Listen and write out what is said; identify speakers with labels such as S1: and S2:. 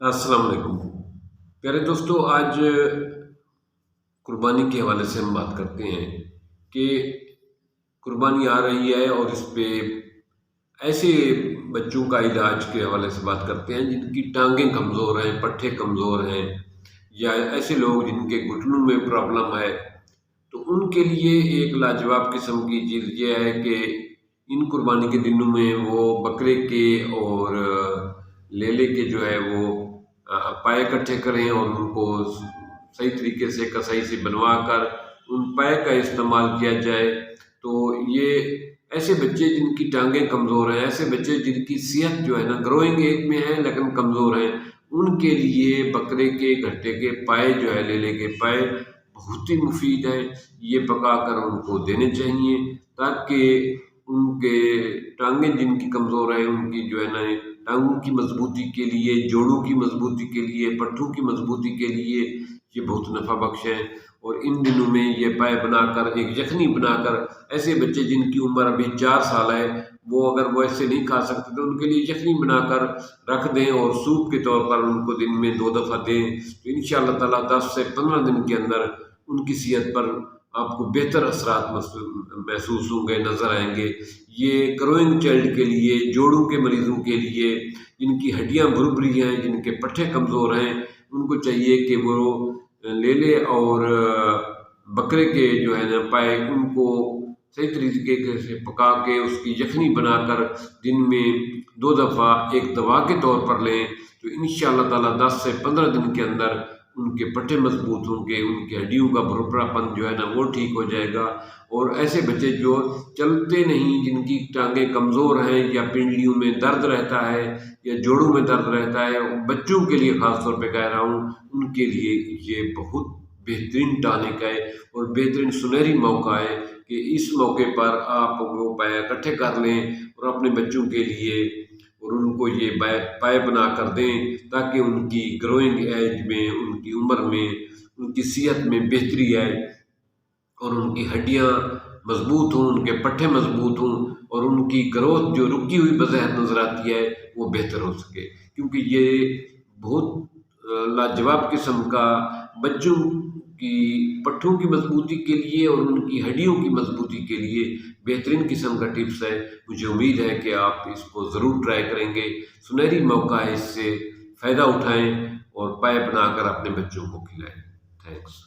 S1: अस्सलाम वालेकुम। प्यारे दोस्तों, आज कुर्बानी के हवाले से हम बात करते हैं कि कुर्बानी आ रही है और इस पे ऐसे बच्चों का इलाज के हवाले से बात करते हैं जिनकी टांगें कमज़ोर हैं, पट्ठे कमज़ोर हैं, या ऐसे लोग जिनके घुटनों में प्रॉब्लम है। तो उनके लिए एक लाजवाब किस्म की चीज़ ये है कि इन कुर्बानी के दिनों में वो बकरे के और लेले के जो है वो पाए इकट्ठे करें और उनको सही तरीके से कसाई से बनवा कर उन पाए का इस्तेमाल किया जाए। तो ये ऐसे बच्चे जिनकी टांगें कमज़ोर हैं, ऐसे बच्चे जिनकी सेहत जो है ना ग्रोइंग एज में है लेकिन कमज़ोर हैं, उनके लिए बकरे के घट्टे के पाए जो है, लेले के पाए बहुत ही मुफीद है। ये पकाकर उनको देने चाहिए ताकि उनके टांगें जिनकी कमज़ोर है उनकी जो है ना टांगों की मजबूती के लिए, जोड़ों की मजबूती के लिए, पट्ठों की मजबूती के लिए ये बहुत नफ़ा बख्श है। और इन दिनों में ये पाए बनाकर, एक यखनी बनाकर, ऐसे बच्चे जिनकी उम्र अभी 4 साल है, वो अगर वो ऐसे नहीं खा सकते तो उनके लिए यखनी बनाकर रख दें और सूप के तौर पर उनको दिन में 2 दफ़ा दें। तो इंशाअल्लाह ताला 10 से 15 दिन के अंदर उनकी सेहत पर आपको बेहतर असरात महसूस होंगे, नज़र आएंगे। ये ग्रोइंग चाइल्ड के लिए, जोड़ों के मरीज़ों के लिए, जिनकी हड्डियाँ भुरभुरी हैं, जिनके पट्ठे कमज़ोर हैं, उनको चाहिए कि वो लेले और बकरे के जो है ना पाए, उनको सही तरीके से पका के उसकी यखनी बनाकर दिन में 2 दफ़ा एक दवा के तौर पर लें। तो इंशाअल्लाह ताला 10 से 15 दिन के अंदर उनके पट्टे मजबूत होंगे, उनकी हड्डियों का भुरभुरापन जो है ना वो ठीक हो जाएगा। और ऐसे बच्चे जो चलते नहीं, जिनकी टांगें कमज़ोर हैं या पिंडलियों में दर्द रहता है या जोड़ों में दर्द रहता है, बच्चों के लिए ख़ास तौर पे कह रहा हूँ, उनके लिए ये बहुत बेहतरीन टॉनिक है और बेहतरीन सुनहरी मौका है कि इस मौके पर आप वो पाए इकट्ठे कर लें और अपने बच्चों के लिए और उनको ये पाए बना कर दें ताकि उनकी ग्रोइंग एज में, उनकी उम्र में, उनकी सेहत में बेहतरी आए और उनकी हड्डियाँ मजबूत हों, उनके पट्ठे मजबूत हों और उनकी ग्रोथ जो रुकी हुई बज़ाहिर नज़र आती है वो बेहतर हो सके। क्योंकि ये बहुत लाजवाब किस्म का बच्चों की पट्ठों की मजबूती के लिए और उनकी हड्डियों की मजबूती के लिए बेहतरीन किस्म का टिप्स है। मुझे उम्मीद है कि आप इसको ज़रूर ट्राई करेंगे। सुनहरी मौका है, इससे फ़ायदा उठाएँ और पाए बनाकर अपने बच्चों को खिलाएँ। थैंक्स।